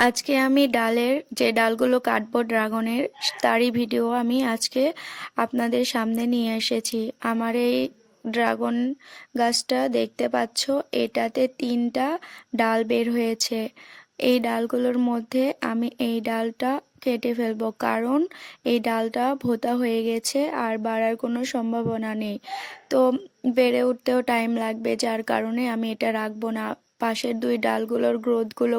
আজকে আমি ডালের যে ডালগুলো কাটবো ড্রাগনের তারই ভিডিও আমি আজকে আপনাদের সামনে নিয়ে এসেছি। আমার এই ড্রাগন গাছটা দেখতে পাচ্ছ, এটাতে 3টা ডাল বের হয়েছে। এই ডালগুলোর মধ্যে আমি এই ডালটা কেটে ফেলবো, কারণ এই ডালটা ভোঁতা হয়ে গেছে আর বাড়ার কোনো সম্ভাবনা নেই। তো বেড়ে উঠতেও টাইম লাগবে, যার কারণে আমি এটা রাখবো না। পাশের 2 ডালগুলোর গ্রোথগুলো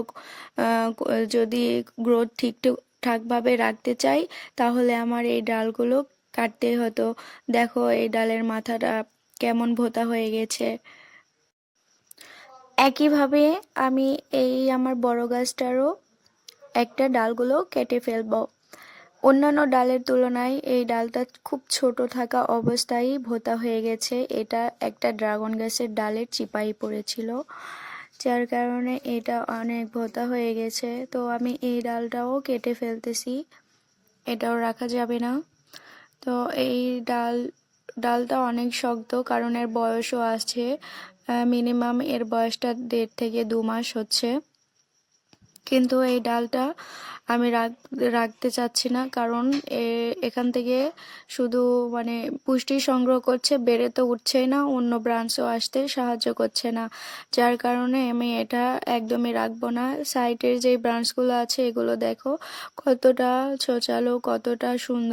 যদি গ্রোথ ঠিকঠাকভাবে রাখতে চাই, তাহলে আমার এই ডালগুলো কাটতেই হতো। দেখো এই ডালের মাথাটা কেমন ভোঁতা হয়ে গেছে। একইভাবে আমি এই আমার বড় গাছটারও একটা ডালগুলো কেটে ফেলবো। অন্যান্য ডালের তুলনায় এই ডালটা খুব ছোট থাকা অবস্থায় ভোঁতা হয়ে গেছে। এটা একটা ড্রাগন গাছের ডালের চিপাই পড়েছিল, যার কারণে এটা অনেক ভোঁতা হয়ে গেছে। তো আমি এই ডালটাও কেটে ফেলতেছি, এটাও রাখা যাবে না। তো এই ডালটা অনেক শক্ত, কারণ এর বয়সও আছে। মিনিমাম এর বয়সটা 1.5 থেকে 2 মাস হচ্ছে। কিন্তু এই ডালটা আমি রাখতে চাচ্ছি না, কারণ এখান থেকে শুধু মানে পুষ্টি সংগ্রহ করছে, বেড়ে তো উঠছেই না, অন্য ব্রাঞ্চও আসতে সাহায্য করছে না। যার কারণে আমি এটা একদমই রাখবো না। সাইডের যে ব্রাঞ্চগুলো আছে এগুলো দেখো কতটা ছোচালো, কতটা সুন্দর।